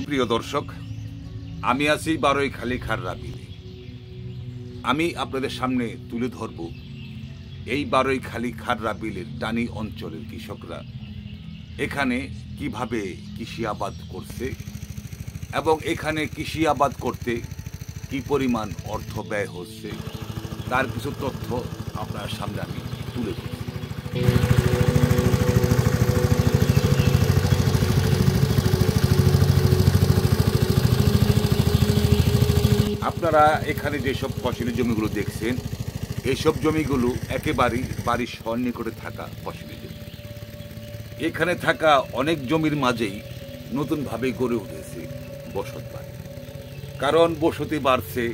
সুপ্রিয় দর্শক, আমি আছি বারৈখালী খাররা বিলে। আমি আপনাদের সামনে তুলে ধরব এই বারৈখালী খাররা বিলের টানি অঞ্চলের কৃষকরা এখানে কিভাবে কৃষি আবাদ করছে এবং এখানে কৃষি আবাদ করতে কি পরিমাণ অর্থ ব্যয় হচ্ছে তার কিছু তথ্য আপনার সামনে আমি তুলে ধরছি। আপনারা এখানে যেসব ফসলি জমিগুলো দেখছেন, এইসব জমিগুলো একেবারেই বাড়ির সন্নিকটে থাকা ফসলি জমি। এখানে থাকা অনেক জমির মাঝেই নতুনভাবে গড়ে উঠেছে বসত বাড়ি। কারণ বসতি বাড়ছে,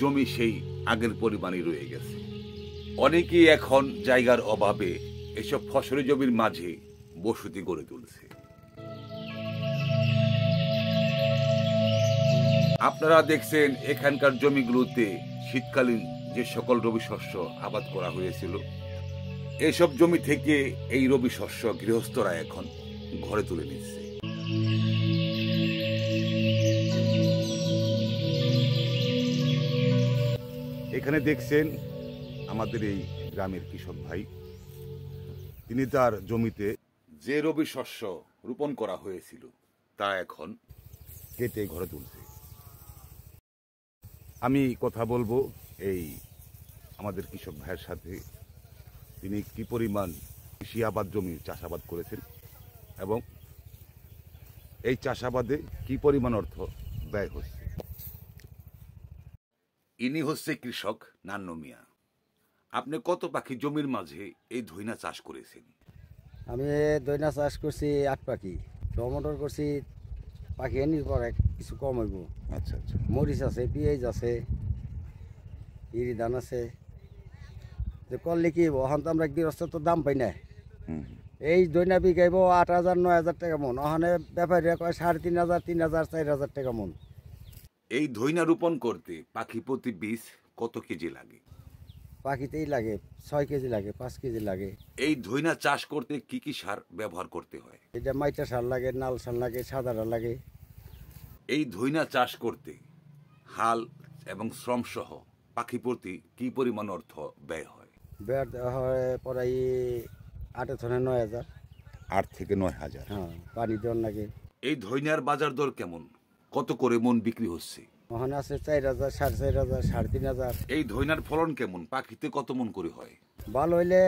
জমি সেই আগের পরিমাণই রয়ে গেছে। অনেকেই এখন জায়গার অভাবে এসব ফসলি জমির মাঝে বসতি গড়ে তুলছে। আপনারা দেখছেন এখানকার জমিগুলোতে শীতকালীন যে সকল রবি শস্য আবাদ করা হয়েছিল, এসব জমি থেকে এই রবি শস্য গৃহস্থরা এখন ঘরে তুলে নিচ্ছে। এখানে দেখছেন আমাদের এই গ্রামের কৃষক ভাই, তিনি তার জমিতে যে রবি শস্য রোপণ করা হয়েছিল তা এখন কেটে ঘরে তুলছে। আমি কথা বলবো এই আমাদের কৃষক ভাইয়ের সাথে, তিনি কি পরিমাণ কৃষি আবাদ জমি চাষাবাদ করেছেন এবং এই চাষাবাদে কি পরিমাণ অর্থ ব্যয় হচ্ছে। ইনি হচ্ছে কৃষক নান্নু মিয়া। আপনি কত পাখি জমির মাঝে এই ধইনা চাষ করেছেন? আমি দইনা চাষ করছি 8 পাখি, টমেটোর করছি পাখি এনির পর কিছু কম হইব। আচ্ছা আচ্ছা। মরিচ আছে, পেঁয়াজ আছে, ইরি ধান আছে। যে করলে কি ওখান তো আমরা গৃহস্থ তো দাম পাই না। এই দইনা বিকাইব 8,000 9,000 টাকা মন, ওখানে ব্যাপারীরা কয় 3,500 3,000 4,000 টাকা মন। এই ধইনা রোপণ করতে পাখি প্রতি বীজ কত কেজি লাগে? পাখিতেই লাগে 6 কেজি লাগে, 5 কেজি লাগে। এই ধইনা চাষ করতে কি কি সার ব্যবহার করতে হয়? এটা মাইটা সার লাগে, নাল সার লাগে, সাদা সার লাগে। এই ধইনা চাষ করতে হাল এবং শ্রম সহ পাখি প্রতি কি পরিমাণ অর্থ ব্যয় হয়? ব্যয় দেওয়া হয় প্রায় 8 থেকে 9,000। 8 থেকে 9,000। হ্যাঁ, পানি দেওয়ার লাগে। এই ধইনার বাজার দর কেমন? কত করে মন বিক্রি হচ্ছে? ওখানে আছে 4,000 4,500 3,500। এই ধইনার ফলন কেমন? পাখিতে কত মন করে হয়? ভালো হইলে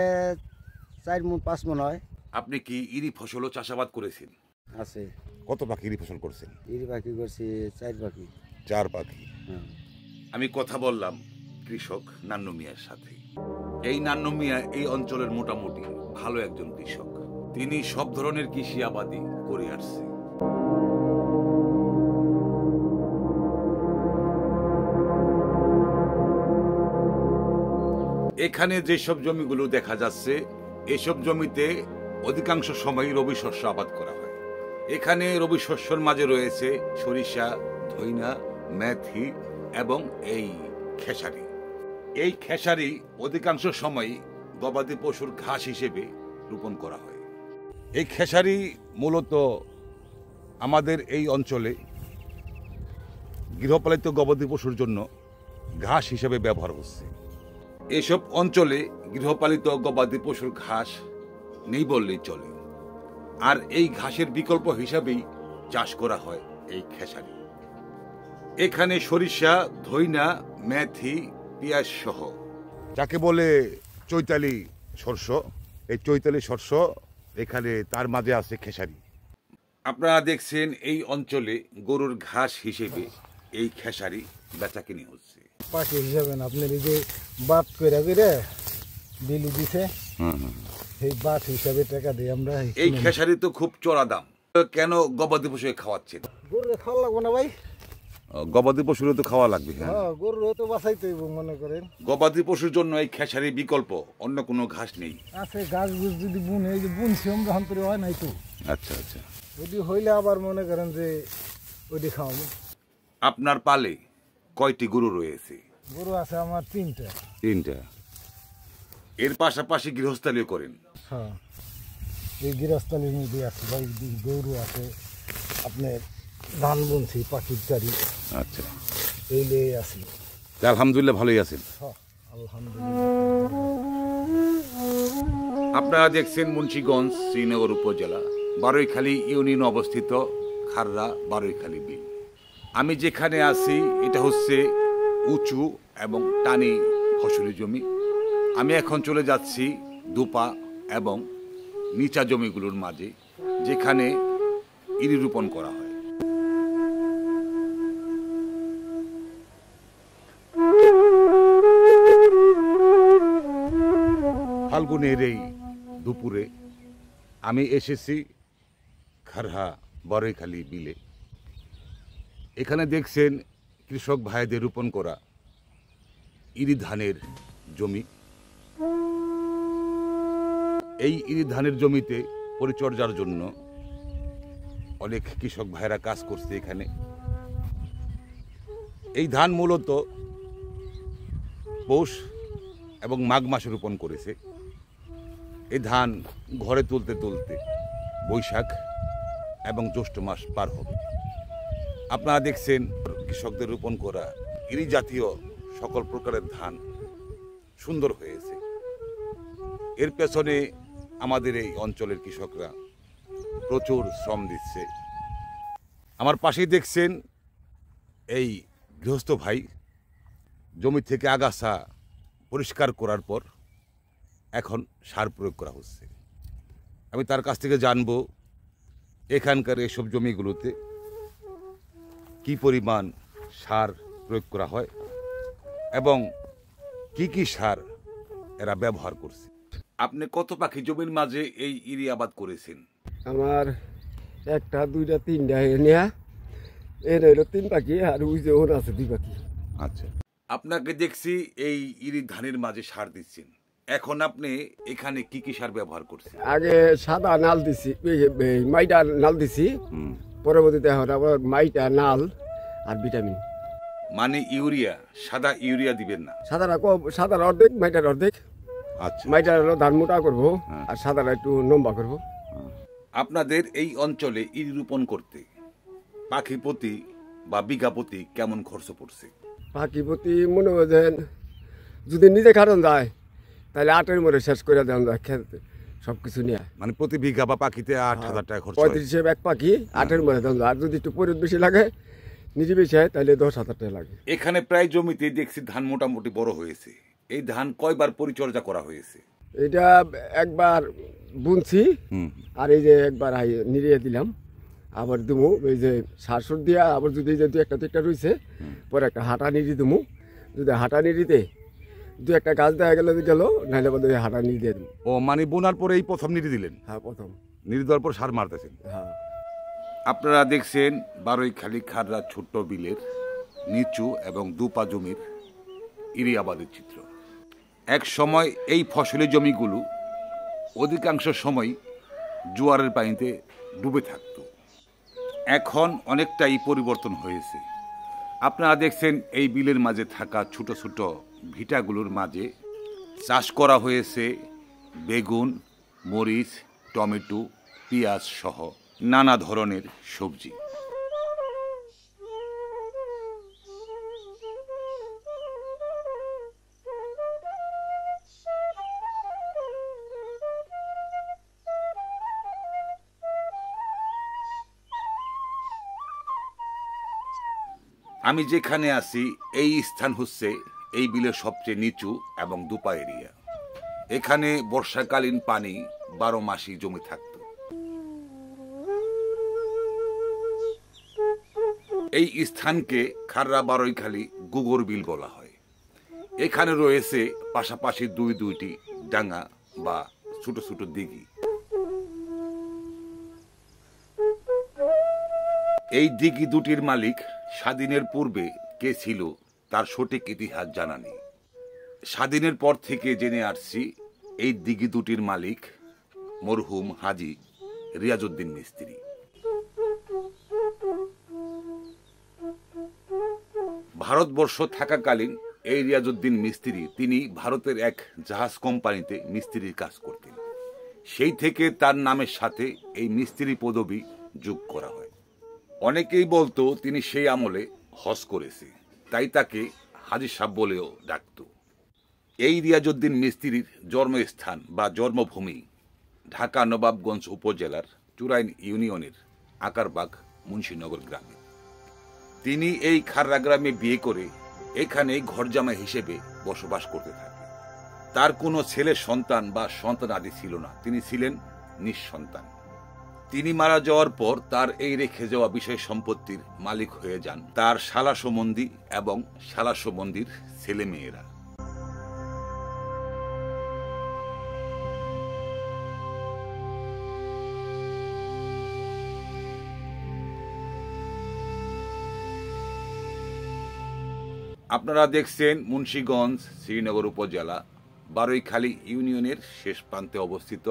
4 মন 5 মন হয়। আপনি কি ইরি ফসলও চাষাবাদ করেছেন? আছে। কত পাখি ইরি ফসল করছেন? ইরি পাখি করছি 4 পাখি। 4 পাখি। হ্যাঁ। আমি কথা বললাম কৃষক নান্নু মিয়ার সাথে। এই নান্নু মিয়া এই অঞ্চলের মোটামুটি ভালো একজন কৃষক। তিনি সব ধরনের কৃষি আবাদই করে আসছে। এখানে যেসব জমিগুলো দেখা যাচ্ছে, এসব জমিতে অধিকাংশ সময় রবি শস্য আবাদ করা হয়। এখানে রবি শস্যের মাঝে রয়েছে সরিষা, ধইনা, মেথি এবং এই খেসারি। এই খেসারি অধিকাংশ সময় গবাদি পশুর ঘাস হিসেবে রোপণ করা হয়। এই খেসারি মূলত আমাদের এই অঞ্চলে গৃহপালিত গবাদি পশুর জন্য ঘাস হিসেবে ব্যবহার হচ্ছে। এসব অঞ্চলে গৃহপালিত গবাদি পশুর ঘাস নেই বললেই চলে, আর এই ঘাসের বিকল্প হিসাবেই চাষ করা হয় এই খেসারি। এখানে সরিষা, ধইনা, মেথি, পেঁয়াজ সহ যাকে বলে চৈতালি শস্য, এই চৈতালি শস্য এখানে তার মাঝে আছে খেসারি। আপনারা দেখছেন এই অঞ্চলে গরুর ঘাস হিসেবে এই খেসারি বেচাকিনি হচ্ছে। পাখি হিসাবে না, আপনার এই যে বাট করে করে বিলি দিছে, এই বাট হিসাবে টাকা দিই আমরা। এই খেসারি তো খুব চড়া দাম, কেন গবাদি পশু খাওয়াচ্ছেন? গরু খাওয়া লাগবে না ভাই? গবাদি পশুরও তো খাওয়া লাগবে। হ্যাঁ, গরু তো বাঁচাইতে হইব মনে করেন। গবাদি পশুর জন্য এই খেসারি বিকল্প অন্য কোনো ঘাস নেই? আছে, গাছ গুছ যদি বুন, এই যে বুনছি আমরা অন্তরে হয় নাই তো। আচ্ছা আচ্ছা। ওইটি হইলে আবার মনে করেন যে ওইটি খাওয়াবো। আপনার পালে কয়টি গরু রয়েছে? গরু আছে আমার 3টা। 3টা। এর পাশাপাশি গৃহস্থালিও করেন? হ্যাঁ, এই গৃহস্থালির মধ্যে আছে ভাই, গরু আছে, আপনার ধান বুনছি পাখির গাড়ি আচ্ছা, এই লিয়ে আছি। তা আলহামদুলিল্লাহ ভালোই আছেন। হ্যাঁ, আলহামদুলিল্লাহ। আপনারা দেখছেন মুন্সিগঞ্জ শ্রীনগর উপজেলা বারৈখালী ইউনিয়ন অবস্থিত খাররা বারৈখালী বিল। আমি যেখানে আছি এটা হচ্ছে উঁচু এবং টানি ফসলি জমি। আমি এখন চলে যাচ্ছি দুপা এবং নিচা জমিগুলোর মাঝে, যেখানে ইরি রোপণ করা হয়। ফাল্গুনের এই দুপুরে আমি এসেছি খারহা বারৈখালী বিলে। এখানে দেখছেন কৃষক ভাইদের রোপণ করা ইরি ধানের জমি। এই ইরি ধানের জমিতে পরিচর্যার জন্য অনেক কৃষক ভাইরা কাজ করছে এখানে। এই ধান মূলত পৌষ এবং মাঘ মাসে রোপণ করেছে। এই ধান ঘরে তুলতে তুলতে বৈশাখ এবং জ্যৈষ্ঠ মাস পার হবে। আপনারা দেখছেন কৃষকদের রোপণ করা ইরি জাতীয় সকল প্রকারের ধান সুন্দর হয়েছে। এর পেছনে আমাদের এই অঞ্চলের কৃষকরা প্রচুর শ্রম দিচ্ছে। আমার পাশেই দেখছেন এই গৃহস্থ ভাই জমি থেকে আগাছা পরিষ্কার করার পর এখন সার প্রয়োগ করা হচ্ছে। আমি তার কাছ থেকে জানবো এখানকার এসব জমিগুলোতে কি পরিমাণ সার প্রয়োগ করা হয় এবং কি কি সার এরা ব্যবহার করছে। আপনি কত পাখি জমির মাঝে এই ইরি আবাদ করেছেন? আমার একটা দুইটা তিনটা নেয়া এর হইলো 3 পাখি, আর ওই যে ওর আছে 2 পাখি। আচ্ছা, আপনাকে দেখছি এই ইরি ধানের মাঝে সার দিচ্ছেন। এখন আপনি এখানে কি কি সার ব্যবহার করছেন? আগে সাদা নাল দিছি, মাইটা নাল দিছি, পরবর্তীতে এখন আবার মাইটা নাল আর ভিটামিন। মানে ইউরিয়া, সাদা ইউরিয়া দিবেন না? সাদার অর্ধেক, মাইটার অর্ধেক। আচ্ছা, মাইটার হলো ধান মোটা করবো আর সাদাটা একটু লম্বা করবো। আপনাদের এই অঞ্চলে ইরি রোপণ করতে পাখি প্রতি বা বিঘা প্রতি কেমন খরচ পড়ছে? পাখি প্রতি মনে করেন যদি নিজে খাটন যায় তাহলে 8-এর মধ্যে শেষ করে দেওয়া যায় খেতে সব কিছু নিয়ে। মানে প্রতি বিঘা বা পাখিতে 8,000 টাকা খরচ হয়? 35 এক পাখি 8-এর মধ্যে দেওয়া যায়। আর যদি একটু পরিত বেশি লাগে, নিজে বেশি হয়, তাহলে 10,000 টাকা লাগে। এখানে প্রায় জমিতে দেখছি ধান মোটামুটি বড় হয়েছে। এই ধান কয়বার পরিচর্যা করা হয়েছে? এটা একবার বুনছি আর এই যে একবার নিড়িয়ে দিলাম, আবার দুমু এই যে সারসুর দিয়া, আবার যদি এই যে 2-1টা রয়েছে পরে একটা হাঁটা নিড়ি দুমু। যদি হাঁটা নিড়িতে 2-1টা গাছ দেখা গেল নাহলে বলতে হাঁটা নিড়ি দিয়ে দেবো। ও মানে বোনার পরে এই প্রথম নিড়ি দিলেন? হ্যাঁ, প্রথম নিড়ি দেওয়ার পর সার মারতেছেন? হ্যাঁ। আপনারা দেখছেন বারৈখালী খাররা ছোট্ট বিলের নিচু এবং দুপা জমির ইরি আবাদের চিত্র। এক সময় এই ফসলি জমিগুলো অধিকাংশ সময় জোয়ারের পানিতে ডুবে থাকত। এখন অনেকটাই পরিবর্তন হয়েছে। আপনারা দেখছেন এই বিলের মাঝে থাকা ছোট ছোট ভিটাগুলোর মাঝে চাষ করা হয়েছে বেগুন, মরিচ, টমেটো, পেঁয়াজ সহ নানা ধরনের সবজি। আমি যেখানে আছি এই স্থান হচ্ছে এই বিলের সবচেয়ে নিচু এবং দুপা এরিয়া। এখানে বর্ষাকালীন পানি 12 মাসই জমে থাকত। এই স্থানকে খাররা বারৈখালী গুগর বিল বলা হয়। এখানে রয়েছে পাশাপাশি দুইটি ডাঙ্গা বা ছোট ছোট দিঘি। এই দিঘি দুটির মালিক স্বাধীনের পূর্বে কে ছিল তার সঠিক ইতিহাস জানা নেই। স্বাধীনের পর থেকে জেনে আসছি এই দিঘি দুটির মালিক মরহুম হাজী রিয়াজউদ্দিন মিস্ত্রি। ভারতবর্ষ থাকাকালীন এই রিয়াজউদ্দিন মিস্ত্রি তিনি ভারতের এক জাহাজ কোম্পানিতে মিস্ত্রির কাজ করতেন। সেই থেকে তার নামের সাথে এই মিস্ত্রি পদবি যোগ করা হয়। অনেকেই বলতো তিনি সেই আমলে হজ করেছে, তাই তাকে হাজী সাহেব বলেও ডাকত। এই রিয়াজউদ্দিন মিস্ত্রির জন্মস্থান বা জন্মভূমি ঢাকা নবাবগঞ্জ উপজেলার চুরাইন ইউনিয়নের আকারবাগ মুন্সিনগর গ্রামে। তিনি এই খাররা গ্রামে বিয়ে করে এখানে ঘরজামাই হিসেবে বসবাস করতে থাকে। তার কোনো ছেলে সন্তান বা সন্তানাদি ছিল না, তিনি ছিলেন নিঃসন্তান। তিনি মারা যাওয়ার পর তার এই রেখে যাওয়া বিষয় সম্পত্তির মালিক হয়ে যান তার শালা সম্বন্ধী এবং শালা সম্বন্ধীর ছেলে মেয়েরা। আপনারা দেখছেন মুন্সিগঞ্জ শ্রীনগর উপজেলা বারৈখালী ইউনিয়নের শেষ প্রান্তে অবস্থিত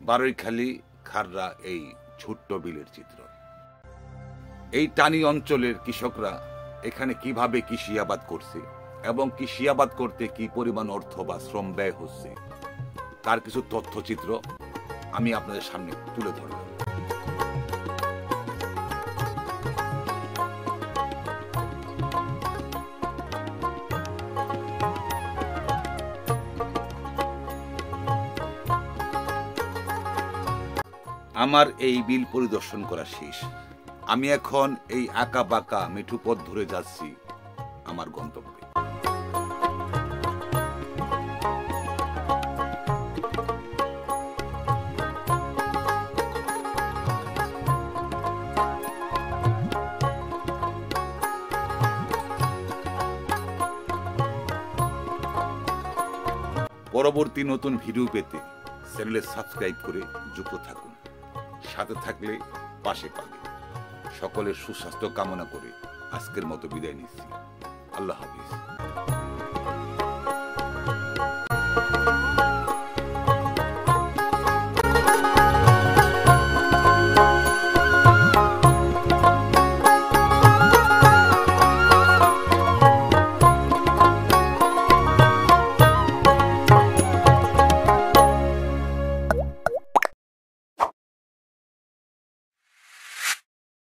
বারৈখালী খাররা এই ছোট্ট বিলের চিত্র। এই টানি অঞ্চলের কৃষকরা এখানে কিভাবে কৃষি আবাদ করছে এবং কৃষি আবাদ করতে কি পরিমাণ অর্থ বা শ্রম ব্যয় হচ্ছে তার কিছু তথ্যচিত্র আমি আপনাদের সামনে তুলে ধরলাম। আমার এই বিল পরিদর্শন করা শেষ। আমি এখন এই আঁকা বাঁকা মেঠু পথ ধরে যাচ্ছি আমার গন্তব্যে। পরবর্তী নতুন ভিডিও পেতে চ্যানেলে সাবস্ক্রাইব করে যুক্ত থাকুন। সাথে থাকলে পাশে পাবে। সকলের সুস্বাস্থ্য কামনা করে আজকের মতো বিদায় নিচ্ছি। আল্লাহ হাফিজ।